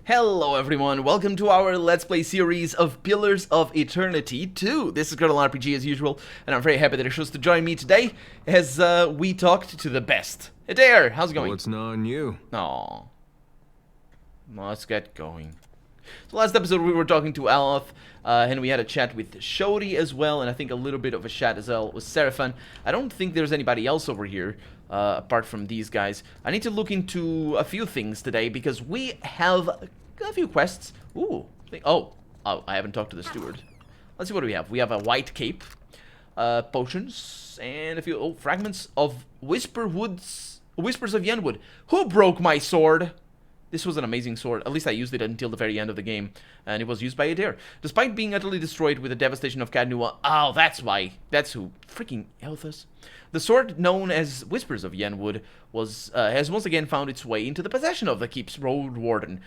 Hello everyone, welcome to our Let's Play series of Pillars of Eternity 2. This is Colonel RPG as usual, and I'm very happy that you're supposed to join me today as we talked to the best. Hey there, how's it going? What's on you? Aww. Let's get going. So last episode we were talking to Aloth, and we had a chat with Shodi as well, and I think a little bit of a chat as well with Seraphan. I don't think there's anybody else over here, apart from these guys. I need to look into a few things today, because we have a few quests. Ooh. Oh, I haven't talked to the steward. Let's see what we have. We have a white cape, potions, and a few fragments of Whispers of Yenwood. Who broke my sword? This was an amazing sword. At least I used it until the very end of the game, and it was used by Adair. Despite being utterly destroyed with the devastation of Cadnua, oh, that's why. That's who. Freaking Elthus. The sword known as Whispers of Yenwood has once again found its way into the possession of the keep's road warden,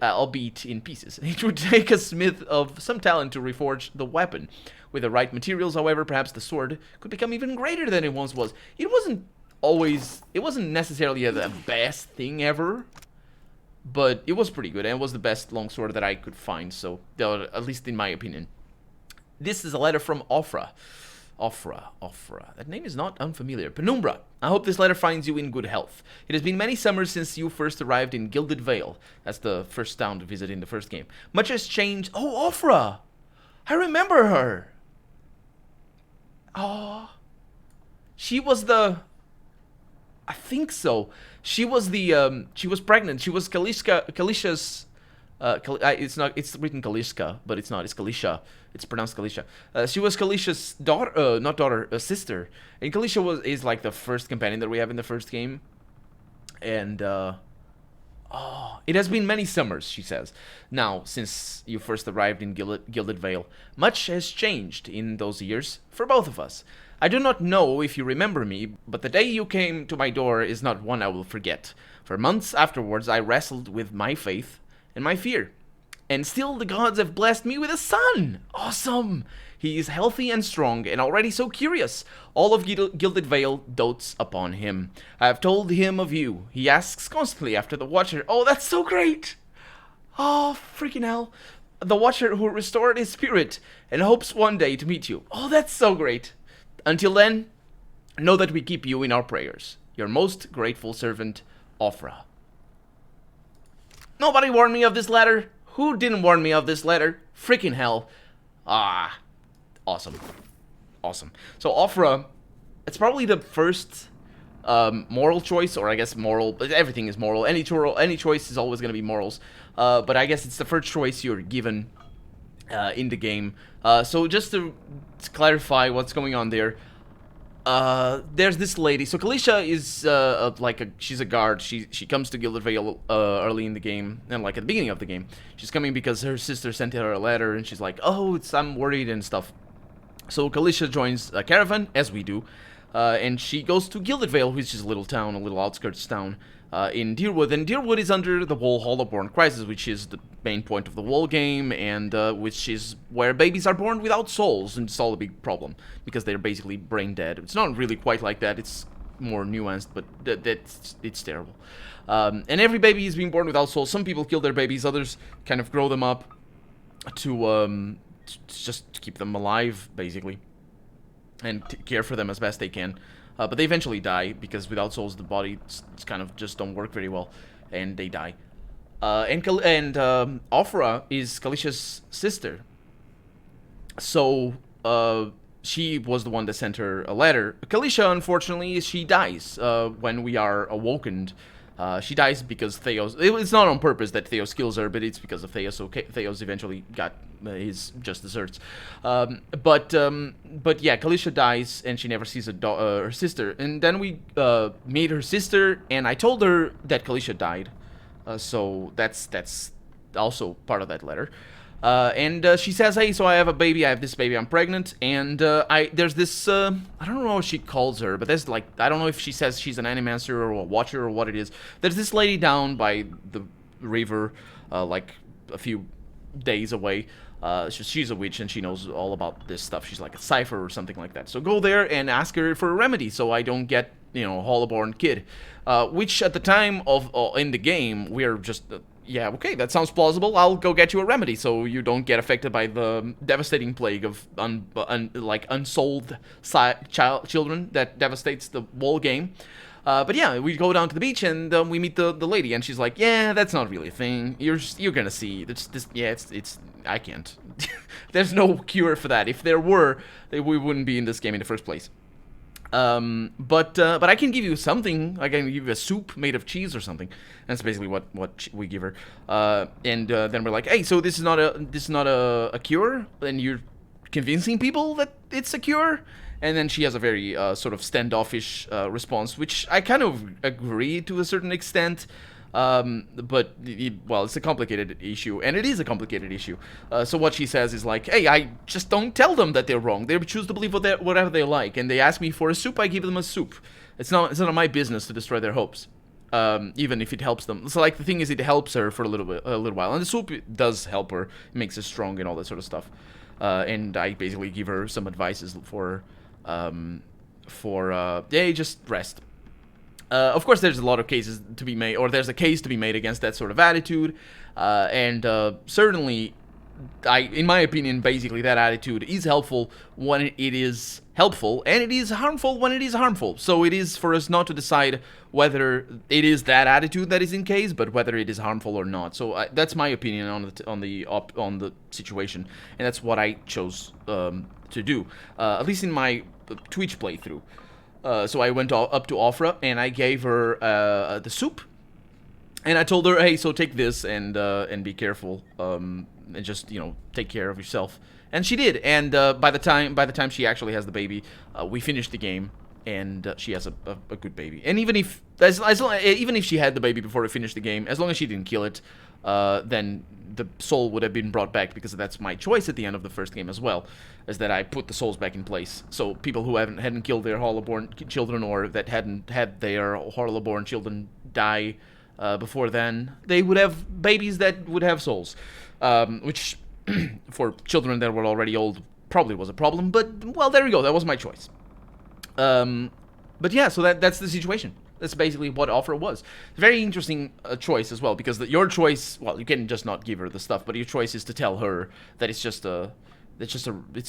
albeit in pieces. It would take a smith of some talent to reforge the weapon. With the right materials, however, perhaps the sword could become even greater than it once was. It wasn't necessarily the best thing ever, but it was pretty good, and it was the best longsword that I could find, so, at least in my opinion. This is a letter from Ophrah. Ophrah. That name is not unfamiliar. Penumbra, I hope this letter finds you in good health. It has been many summers since you first arrived in Gilded Vale. That's the first town to visit in the first game. Much has changed. Oh, Ophrah! I remember her! Oh. She was the... I think so. She was the, she was pregnant. She was Kalisha's, it's written Kalishka, but it's not. It's Kalisha. It's pronounced Kalisha. She was Kalisha's daughter, not daughter, sister. And Kalisha is like the first companion that we have in the first game. And, it has been many summers, she says. Now, since you first arrived in Gilded Vale, much has changed in those years for both of us. I do not know if you remember me, but the day you came to my door is not one I will forget. For months afterwards I wrestled with my faith and my fear. And still the gods have blessed me with a son! Awesome! He is healthy and strong, and already so curious. All of Gilded Vale dotes upon him. I have told him of you. He asks constantly after the Watcher. Oh, that's so great! Oh, freaking hell. The Watcher who restored his spirit, and hopes one day to meet you. Oh, that's so great! Until then, know that we keep you in our prayers. Your most grateful servant, Ophrah. Nobody warned me of this letter. Who didn't warn me of this letter? Freaking hell. Ah, awesome. Awesome. So Ophrah, it's probably the first moral choice, or I guess moral, but everything is moral. Any choice is always going to be morals. But I guess it's the first choice you're given in the game. So just to clarify what's going on there, there's this lady. So Kalisha is she's a guard. She comes to Gilded Vale early in the game, and like at the beginning of the game, she's coming because her sister sent her a letter, and she's like, oh, I'm worried and stuff. So Kalisha joins a caravan, as we do, and she goes to Gilded Vale, which is a little town, a little outskirts town, in Deerwood, and Deerwood is under the Wall Hollowborn Crisis, which is the main point of the Wall game, and which is where babies are born without souls, and it's all a big problem, because they're basically brain dead. It's not really quite like that, it's more nuanced, but it's terrible. And every baby is being born without souls. Some people kill their babies, others kind of grow them up to just keep them alive, basically, and care for them as best they can. But they eventually die, because without souls the body kind of just don't work very well, and they die. And Ophrah is Kalisha's sister. So, she was the one that sent her a letter. Kalisha, unfortunately, she dies when we are awakened. She dies because Theos... It's not on purpose that Theos kills her, but it's because of Theos, so Theos eventually got his just desserts. But yeah, Kalisha dies, and she never sees her sister. And then we meet her sister, and I told her that Kalisha died. So that's also part of that letter. And she says, hey, so I have a baby, I have this baby, I'm pregnant, and there's this, I don't know what she calls her, but there's like, I don't know if she says she's an animancer or a watcher or what it is. There's this lady down by the river, like a few days away. She's a witch, and she knows all about this stuff. She's like a cipher or something like that. So go there and ask her for a remedy, so I don't get, you know, Hollowborn kid. Which at the time of in the game, we're just yeah, okay, that sounds plausible. I'll go get you a remedy so you don't get affected by the devastating plague of unsold children that devastates the whole game. But yeah, we go down to the beach and we meet the lady, and she's like, "Yeah, that's not really a thing. You're gonna see. It's I can't. There's no cure for that. If there were, we wouldn't be in this game in the first place. But I can give you something. I can give you a soup made of cheese or something. That's basically what we give her. And then we're like, hey, so this is not a cure, and you're convincing people that it's a cure. And then she has a very sort of standoffish response, which I kind of agree to a certain extent. But well, it's a complicated issue, and it is a complicated issue. So what she says is like, hey, I just don't tell them that they're wrong. They choose to believe whatever they like, and they ask me for a soup, I give them a soup. It's not my business to destroy their hopes, even if it helps them. So like the thing is, it helps her for a little while, and the soup does help her, it makes her strong and all that sort of stuff. And I basically give her some advices for just rest. Of course, there's a lot of cases to be made, or there's a case to be made against that sort of attitude, and certainly, in my opinion, basically that attitude is helpful when it is helpful, and it is harmful when it is harmful. So it is for us not to decide whether it is that attitude that is in case, but whether it is harmful or not. So that's my opinion on the situation, and that's what I chose to do, at least in my Twitch playthrough. So I went up to Ofra, and I gave her the soup, and I told her, hey, so take this and be careful, and just, take care of yourself. And she did, and by the time she actually has the baby, we finished the game, and she has a good baby. And even if even if she had the baby before we finished the game, as long as she didn't kill it, then the soul would have been brought back, because that's my choice at the end of the first game as well, is that I put the souls back in place. So people who hadn't killed their Harlowborn children, or that hadn't had their Harlowborn children die before then, they would have babies that would have souls, which for children that were already old probably was a problem. But well, there we go. That was my choice. But yeah, so that's the situation. That's basically what Ofra was. Very interesting choice as well, because your choice, well, you can just not give her the stuff, but your choice is to tell her that it's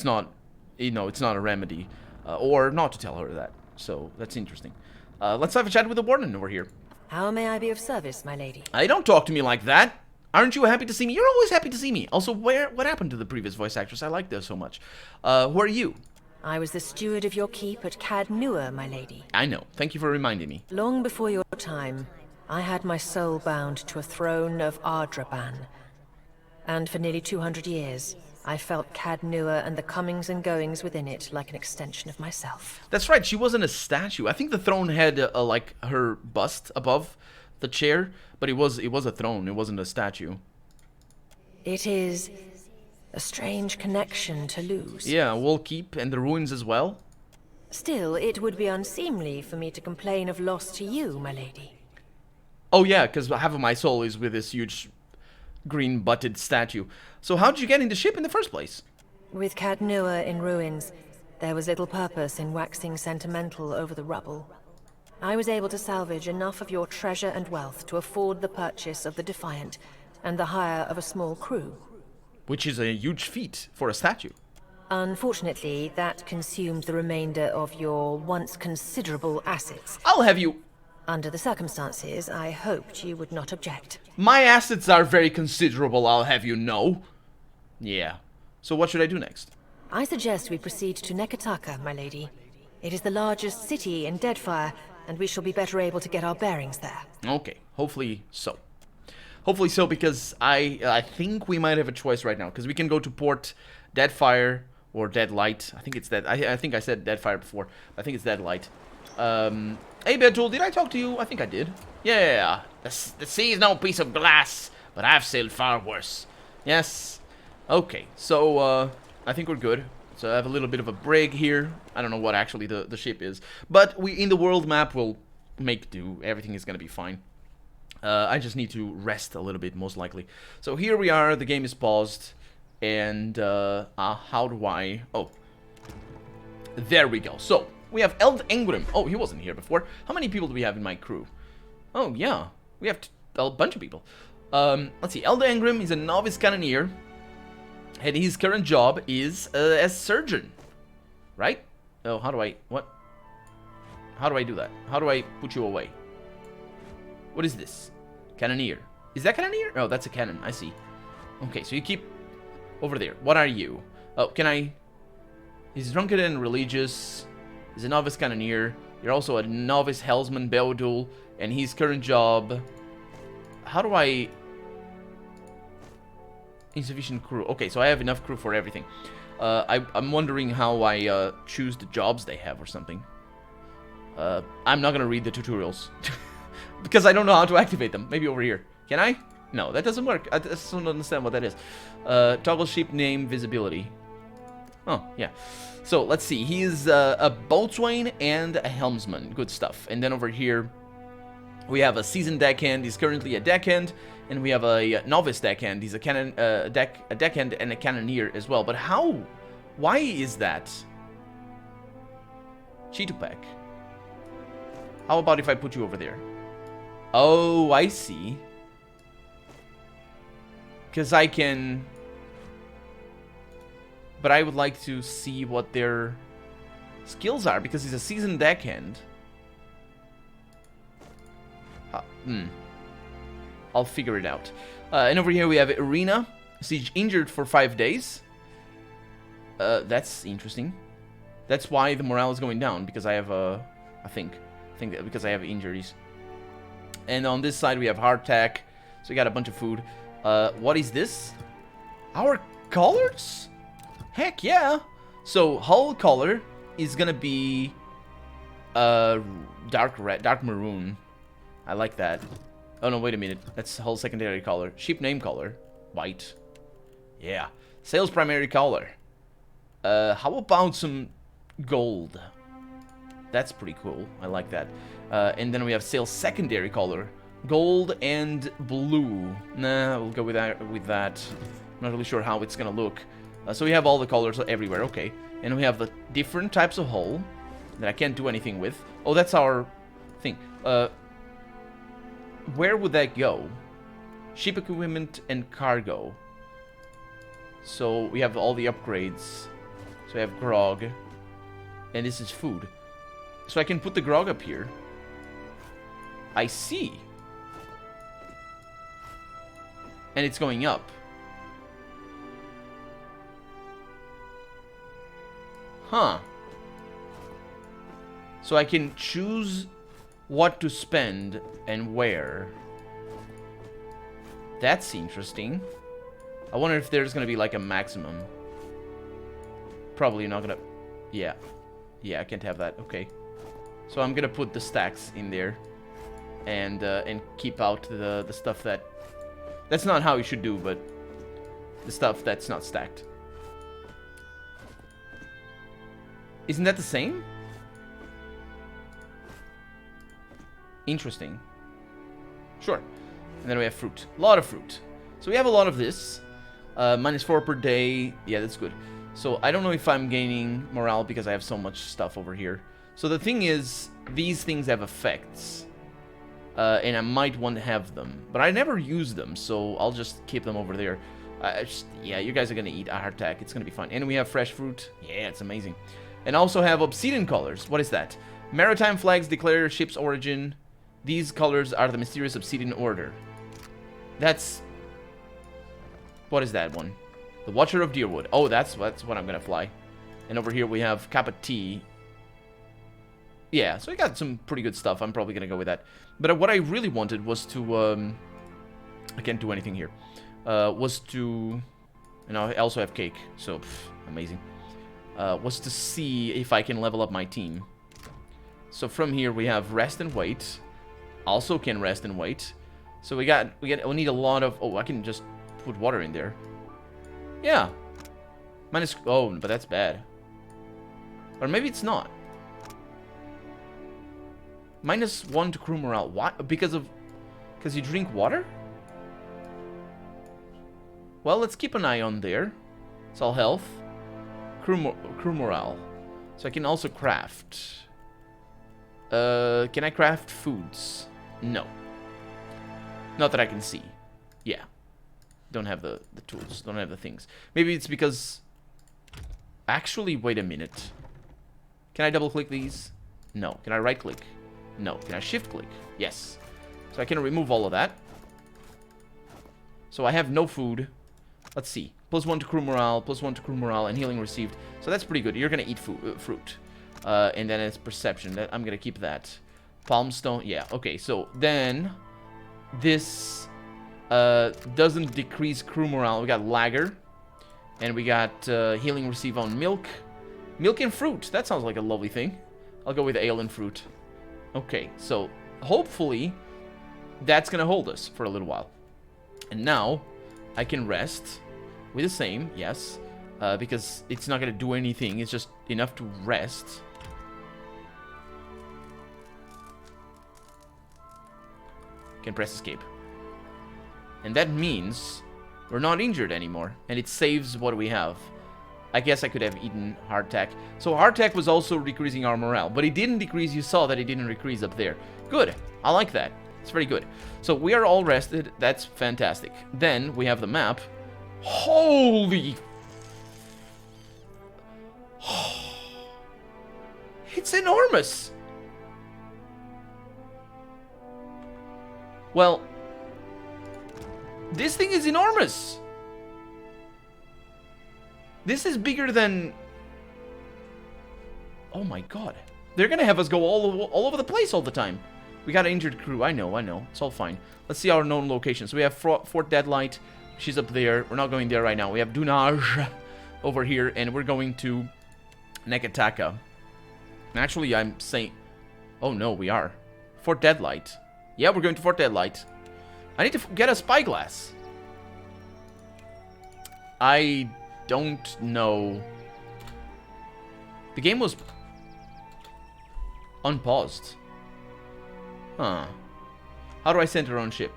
not a remedy, or not to tell her that. So that's interesting. Let's have a chat with the warden over here. How may I be of service, my lady? Don't talk to me like that. Aren't you happy to see me? You're always happy to see me. Also, what happened to the previous voice actress? I liked her so much. Who are you? I was the steward of your keep at Cad Nua, my lady. I know. Thank you for reminding me. Long before your time, I had my soul bound to a throne of Ardraban. And for nearly 200 years, I felt Cad Nua and the comings and goings within it like an extension of myself. That's right. She wasn't a statue. I think the throne had like her bust above the chair, but it was a throne. It wasn't a statue. It is a strange connection to lose. Yeah, we'll keep, and the ruins as well. Still, it would be unseemly for me to complain of loss to you, my lady. Oh yeah, because half of my soul is with this huge green-butted statue. So how'd you get in the ship in the first place? With Cad Nua in ruins, there was little purpose in waxing sentimental over the rubble. I was able to salvage enough of your treasure and wealth to afford the purchase of the Defiant and the hire of a small crew. Which is a huge feat for a statue. Unfortunately, that consumed the remainder of your once considerable assets. I'll have you... Under the circumstances, I hoped you would not object. My assets are very considerable, I'll have you know. Yeah. So what should I do next? I suggest we proceed to Nekataka, my lady. It is the largest city in Deadfire, and we shall be better able to get our bearings there. Okay, hopefully so. Hopefully so, because I think we might have a choice right now, because we can go to port Deadfire or Deadlight. I think it's that. I think I said Deadfire before. I think it's Deadlight. Hey, Bedtool, did I talk to you? I think I did. Yeah. The sea is no piece of glass, but I've sailed far worse. Yes. Okay, so I think we're good. So I have a little bit of a brig here. I don't know what actually the ship is, but in the world map we'll make do. Everything is gonna be fine. I just need to rest a little bit, most likely. So here we are, the game is paused, and how do I... Oh, there we go. So, we have Eld Engrim. Oh, he wasn't here before. How many people do we have in my crew? Oh, yeah, we have a bunch of people. Let's see. Elder Engrim is a novice cannoneer, and his current job is as surgeon, right? Oh, how do I... What? How do I do that? How do I put you away? What is this? Cannoneer. Is that cannoneer? Oh, that's a cannon. I see. Okay, so you keep over there. What are you? Oh, can I... He's drunken and religious. He's a novice cannoneer. You're also a novice helmsman Beldul, and his current job... How do I... Insufficient crew. Okay, so I have enough crew for everything. I'm wondering how I choose the jobs they have or something. I'm not gonna read the tutorials. Because I don't know how to activate them. Maybe over here. Can I? No, that doesn't work. I just don't understand what that is. Toggle ship name visibility. Oh, yeah. So, let's see. He's a boatswain and a helmsman. Good stuff. And then over here, we have a seasoned deckhand. He's currently a deckhand. And we have a novice deckhand. He's a deckhand and a cannoneer as well. But how? Why is that? Chitupek. How about if I put you over there? Oh, I see. Because I can... But I would like to see what their skills are, because he's a seasoned deckhand. I'll figure it out. And over here we have Irina. She's injured for 5 days. That's interesting. That's why the morale is going down, because I have I think that because I have injuries. And on this side we have hardtack. So we got a bunch of food. What is this? Our colors? Heck yeah! So hull color is gonna be dark red, dark maroon. I like that. Oh no, wait a minute. That's hull secondary color. Ship name color, white. Yeah. Sales primary color. How about some gold? That's pretty cool. I like that. And then we have sales secondary color, gold and blue. Nah, we'll go with that. I'm not really sure how it's gonna look. So we have all the colors everywhere. Okay. And we have the different types of hull that I can't do anything with. Oh, that's our thing. Where would that go? Ship equipment and cargo. So we have all the upgrades. So we have grog. And this is food. So I can put the grog up here. I see. And it's going up. Huh. So I can choose what to spend and where. That's interesting. I wonder if there's gonna be like a maximum. Probably not gonna... Yeah. Yeah, I can't have that. Okay. So I'm gonna put the stacks in there. And keep out the stuff that... That's not how you should do, but... The stuff that's not stacked. Isn't that the same? Interesting. Sure. And then we have fruit. A lot of fruit. So we have a lot of this. -4 per day. Yeah, that's good. So I don't know if I'm gaining morale because I have so much stuff over here. So the thing is, these things have effects. And I might want to have them. But I never use them, so I'll just keep them over there. Yeah, you guys are going to eat hardtack. It's going to be fun. And we have fresh fruit. Yeah, it's amazing. And also have obsidian colors. What is that? Maritime flags declare your ship's origin. These colors are the mysterious obsidian order. That's... What is that one? The Watcher of Deerwood. Oh, that's what I'm going to fly. And over here we have Kappa T. Yeah, so we got some pretty good stuff. I'm probably going to go with that. But what I really wanted was to... I can't do anything here. Was to... And I also have cake. So, amazing. Was to see if I can level up my team. So from here we have rest and wait. Also can rest and wait. So we need a lot of... Oh, I can just put water in there. Yeah. Minus... Oh, but that's bad. Or maybe it's not. -1 to crew morale. Why? Because you drink water? Well, let's keep an eye on there. It's all health. Crew morale. So I can also craft. Can I craft foods? No. Not that I can see. Yeah. Don't have the tools. Don't have the things. Maybe it's because... Actually, wait a minute. Can I double-click these? No. Can I right-click? No. Can I shift-click? Yes. So I can remove all of that. So I have no food. Let's see. +1 to crew morale, +1 to crew morale, and healing received. So that's pretty good. You're gonna eat fruit. And then it's perception. I'm gonna keep that. Palm stone. Yeah, okay. So then... This... doesn't decrease crew morale. We got Lager. And we got healing receive on milk. Milk and fruit. That sounds like a lovely thing. I'll go with ale and fruit. Okay, so hopefully that's going to hold us for a little while. And now I can rest with the same, yes. Because it's not going to do anything. It's just enough to rest. Can press escape. And that means we're not injured anymore. And it saves what we have. I guess I could have eaten hardtack. So hardtack was also decreasing our morale. But it didn't decrease. You saw that it didn't decrease up there. Good. I like that. It's very good. So we are all rested. That's fantastic. Then we have the map. Holy... It's enormous. Well... This thing is enormous. This is bigger than... Oh my god. They're gonna have us go all over the place all the time. We got an injured crew. I know. It's all fine. Let's see our known locations. We have Fort Deadlight. She's up there. We're not going there right now. We have Dunaj over here. And we're going to Nekataka. Actually, I'm saying... Oh no, we are. Fort Deadlight. Yeah, we're going to Fort Deadlight. I need to get a spyglass. I don't know. The game was unpaused. Huh. How do I center on ship?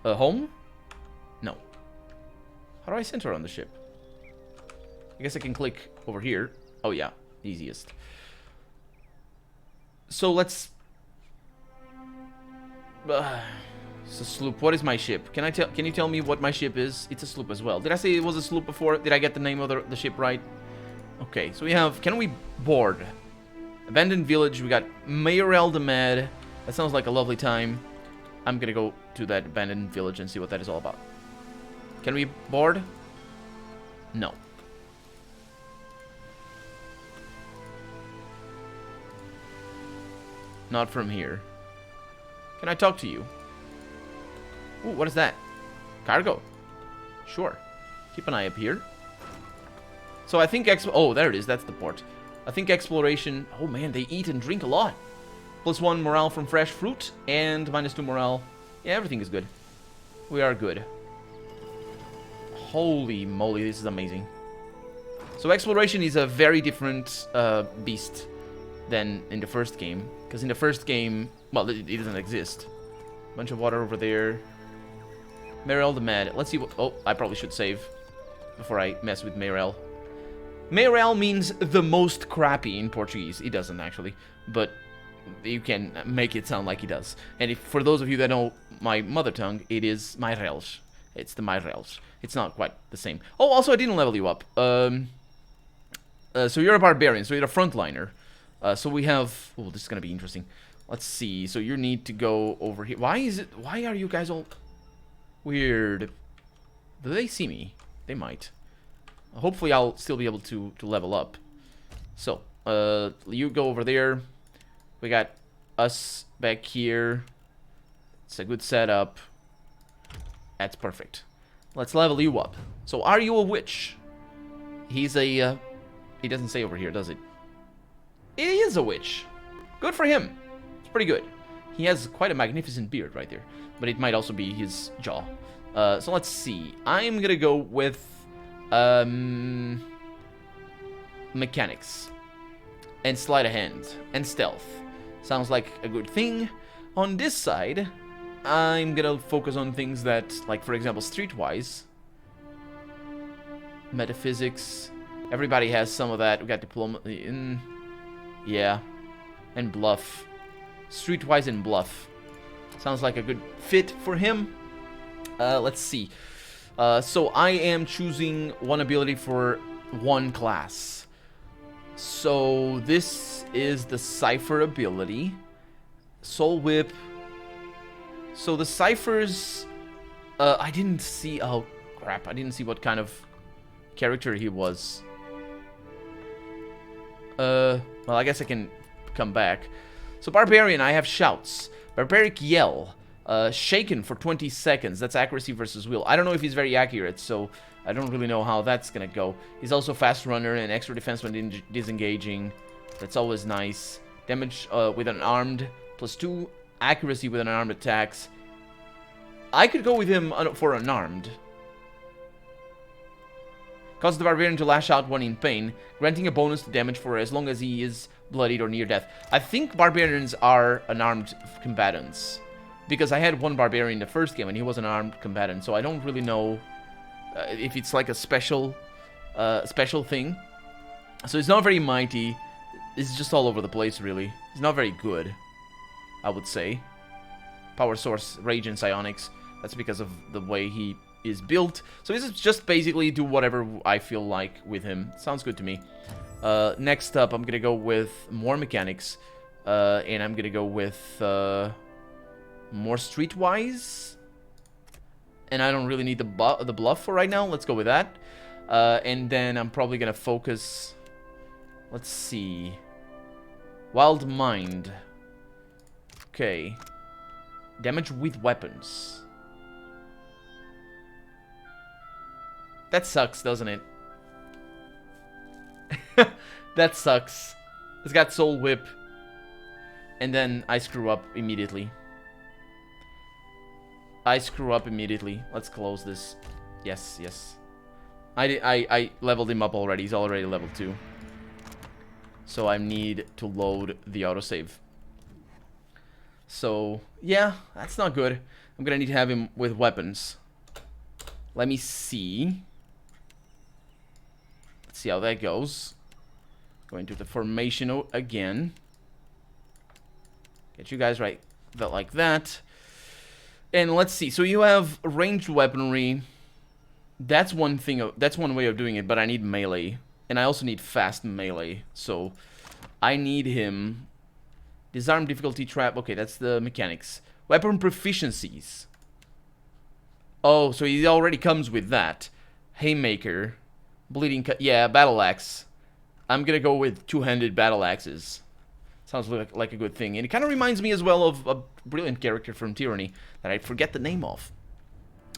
Home? No. How do I center on the ship? I guess I can click over here. Oh yeah, easiest. So let's... It's a sloop. What is my ship? Can you tell me what my ship is? It's a sloop as well. Did I say it was a sloop before? Did I get the name of the ship right? Okay, so we have... Can we board? Abandoned village. We got Mayorel de Med. That sounds like a lovely time. I'm gonna go to that abandoned village and see what that is all about. Can we board? No. Not from here. Can I talk to you? Ooh, what is that? Cargo. Sure. Keep an eye up here. So I think... Oh, there it is. That's the port. I think exploration... Oh, man, they eat and drink a lot. +1 morale from fresh fruit. And -2 morale. Yeah, everything is good. We are good. Holy moly, this is amazing. So exploration is a very different beast than in the first game. Because in the first game... Well, it doesn't exist. Bunch of water over there. Mayorel de Med. Let's see what... Oh, I probably should save before I mess with Mayorel. Mayorel means the most crappy in Portuguese. It doesn't, actually. But you can make it sound like it does. And if, for those of you that know my mother tongue, it is Mairels. It's the Mairels. It's not quite the same. Oh, also, I didn't level you up. So you're a barbarian, so you're a frontliner. So we have... Oh, this is going to be interesting. Let's see. So you need to go over here. Why are you guys all... Weird. Do they see me? They might. Hopefully I'll still be able to level up. So, you go over there. We got us back here. It's a good setup. That's perfect. Let's level you up. So, are you a witch? He's a... he doesn't say over here, does it? He is a witch. Good for him. It's pretty good. He has quite a magnificent beard right there. But it might also be his jaw. So let's see. I'm gonna go with mechanics and sleight of hand and stealth. Sounds like a good thing. On this side, I'm gonna focus on things that, like for example, streetwise, metaphysics. Everybody has some of that. We got diplomacy, yeah, and bluff. Streetwise and bluff. Sounds like a good fit for him. Let's see. So I am choosing one ability for one class. So this is the Cypher ability. Soul Whip. So the Cyphers... I didn't see... Oh, crap. I didn't see what kind of character he was. Well, I guess I can come back. So Barbarian, I have Shouts. Barbaric Yell. Shaken for 20 seconds. That's accuracy versus will. I don't know if he's very accurate, so I don't really know how that's gonna go. He's also Fast Runner and extra defense when disengaging. That's always nice. Damage with an armed, +2. Accuracy with an armed attacks. I could go with him for unarmed. Causes the Barbarian to lash out when in pain, granting a bonus to damage for as long as he is bloodied or near death. I think Barbarians are unarmed combatants. Because I had one Barbarian in the first game and he was an armed combatant, so I don't really know if it's like a special thing. So he's not very mighty. He's just all over the place, really. He's not very good, I would say. Power source, Rage and Psionics. That's because of the way he is built. So this is just basically do whatever I feel like with him. Sounds good to me. Next up, I'm gonna go with more mechanics. And I'm gonna go with more streetwise. And I don't really need the bluff for right now. Let's go with that. And then I'm probably gonna focus... Let's see... Wild Mind. Okay. Damage with weapons. That sucks, doesn't it? That sucks. It's got Soul Whip. And then I screw up immediately. Let's close this. Yes, yes. I leveled him up already. He's already level 2. So I need to load the autosave. So, yeah, that's not good. I'm gonna need to have him with weapons. Let me see. Let's see how that goes. Going to the Formational again. Get you guys right like that. And let's see. So you have ranged weaponry. That's one thing. That's one way of doing it. But I need melee, and I also need fast melee. So I need him. Disarm difficulty trap. Okay, that's the mechanics. Weapon proficiencies. Oh, so he already comes with that. Haymaker, bleeding cut. Yeah, battle axe. I'm gonna go with two-handed battle axes. Sounds like a good thing. And it kind of reminds me as well of a brilliant character from Tyranny that I forget the name of.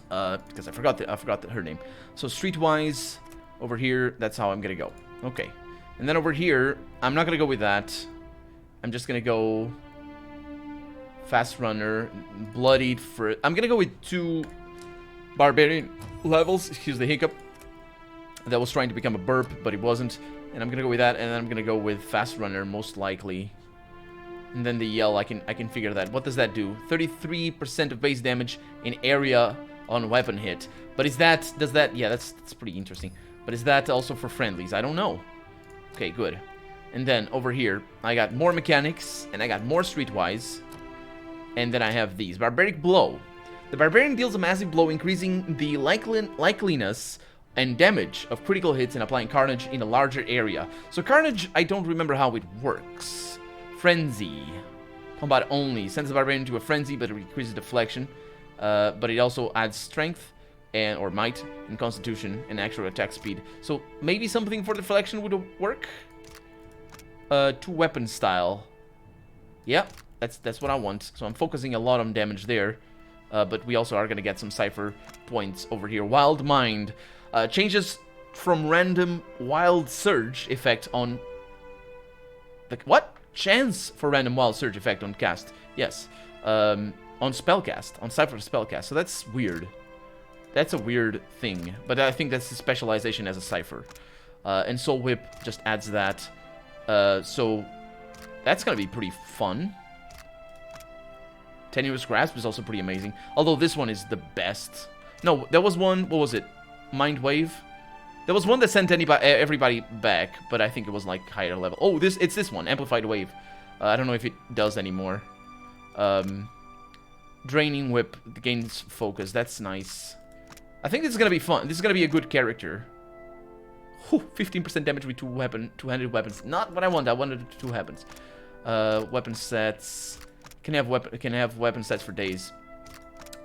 Because I forgot her name. So streetwise, over here, that's how I'm gonna go. Okay. And then over here, I'm not gonna go with that. I'm just gonna go Fast Runner, Bloodied for... I'm gonna go with 2 Barbarian levels. Excuse the hiccup. That was trying to become a burp, but it wasn't. And I'm gonna go with that, and then I'm gonna go with Fast Runner, most likely. And then the Yell, I can figure that. What does that do? 33% of base damage in area on weapon hit. But is that... Does that... Yeah, that's pretty interesting. But is that also for friendlies? I don't know. Okay, good. And then over here, I got more mechanics, and I got more streetwise. And then I have these. Barbaric Blow. The Barbarian deals a massive blow, increasing the likeliness and damage of critical hits and applying Carnage in a larger area. So Carnage, I don't remember how it works. Frenzy. Combat only. Sends the Barbarian into a frenzy, but it increases deflection. But it also adds strength and or might and constitution and actual attack speed. So maybe something for deflection would work. 2 weapon style. Yep, that's what I want. So I'm focusing a lot on damage there. But we also are gonna get some Cypher points over here. Wild Mind. Changes from random Wild Surge effect on... What? Chance for random Wild Surge effect on cast. Yes. On spellcast. On Cypher spellcast. So that's weird. That's a weird thing. But I think that's the specialization as a Cypher. And Soul Whip just adds that. So that's gonna be pretty fun. Tenuous Grasp is also pretty amazing. Although this one is the best. No, there was one... What was it? Mind Wave? There was one that sent everybody back, but I think it was like higher level. Oh, it's this one. Amplified Wave. I don't know if it does anymore. Draining whip gains focus. That's nice. I think this is gonna be fun. This is gonna be a good character. 15% damage with two-handed weapons. Not what I want. I wanted two weapons. Weapon sets. Can have weapon sets for days.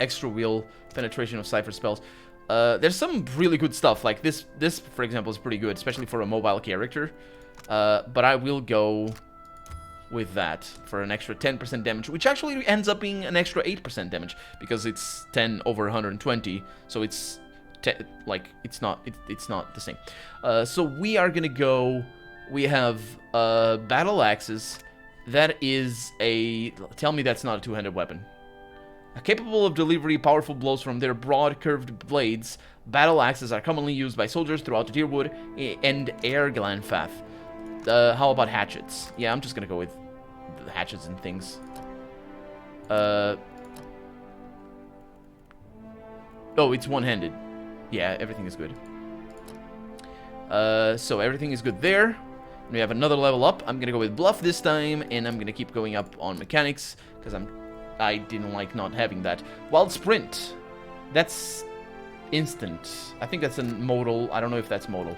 Extra wheel, penetration of cipher spells. There's some really good stuff. Like this, for example, is pretty good, especially for a mobile character. But I will go with that for an extra 10% damage, which actually ends up being an extra 8% damage because it's 10 over 120. So it's it's not the same. So we are gonna go. We have battle axes. That is a. Tell me that's not a two-handed weapon. Capable of delivery powerful blows from their broad curved blades, battle axes are commonly used by soldiers throughout the Deerwood and Airglanfath. How about hatchets? Yeah, I'm just gonna go with the hatchets and things. Oh, it's one-handed. Yeah, everything is good. So everything is good there. We have another level up. I'm gonna go with bluff this time, and I'm gonna keep going up on mechanics because I didn't like not having that. Wild sprint. That's instant. I think that's a modal. I don't know if that's modal.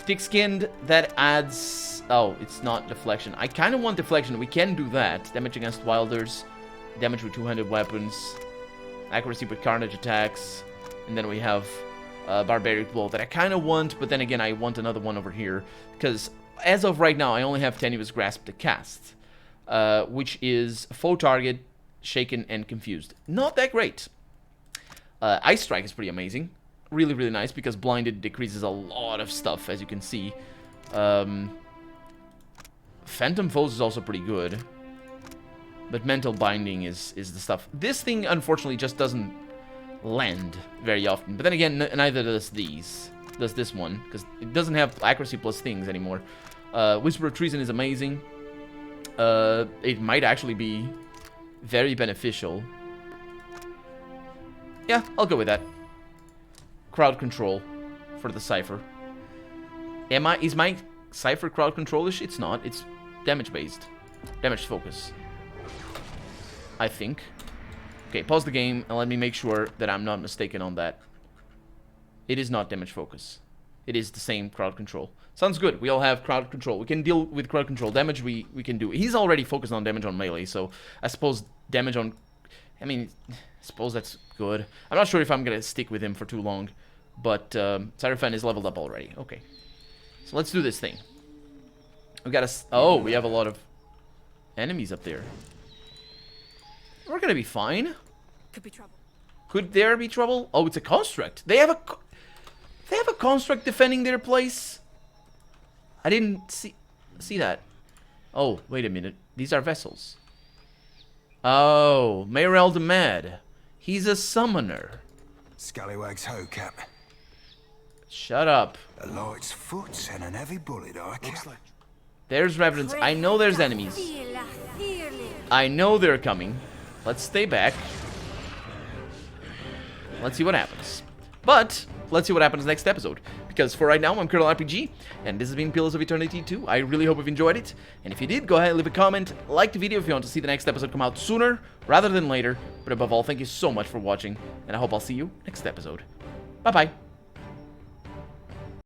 Thick-skinned, that adds... Oh, it's not deflection. I kind of want deflection. We can do that. Damage against wilders. Damage with two-handed weapons. Accuracy with carnage attacks. And then we have barbaric blow that I kind of want, but then again, I want another one over here. Because as of right now, I only have Tenuous Grasp to cast. Which is foe target, shaken, and confused. Not that great. Ice Strike is pretty amazing. Really, really nice, because Blinded decreases a lot of stuff, as you can see. Phantom Foes is also pretty good. But Mental Binding is the stuff. This thing, unfortunately, just doesn't land very often. But then again, neither does these. Does this one, because it doesn't have accuracy plus things anymore. Whisper of Treason is amazing. It might actually be very beneficial. Yeah, I'll go with that. Crowd control for the cipher. Is my cipher crowd control-ish? It's not. It's damage-based. Damage focus. I think. Okay, pause the game and let me make sure that I'm not mistaken on that. It is not damage focus. It is the same crowd control. Sounds good. We all have crowd control. We can deal with crowd control. Damage we can do. He's already focused on damage on melee, so I suppose damage on... I mean, I suppose that's good. I'm not sure if I'm going to stick with him for too long, but Seraphon is leveled up already. Okay. So let's do this thing. We got a... Oh, we have a lot of enemies up there. We're going to be fine. Could be trouble. Could there be trouble? Oh, it's a construct. They have a construct defending their place. I didn't see that. Oh, wait a minute. These are vessels. Oh, Mayorel the Mad. He's a summoner. Scallywag's hocap. Shut up. A light's foot and an heavy bullet, I count. There's revenants. I know there's enemies. I know they're coming. Let's stay back. Let's see what happens. But let's see what happens next episode. Because for right now, I'm Colonel RPG, and this has been Pillars of Eternity 2. I really hope you've enjoyed it. And if you did, go ahead and leave a comment. Like the video if you want to see the next episode come out sooner rather than later. But above all, thank you so much for watching, and I hope I'll see you next episode. Bye-bye.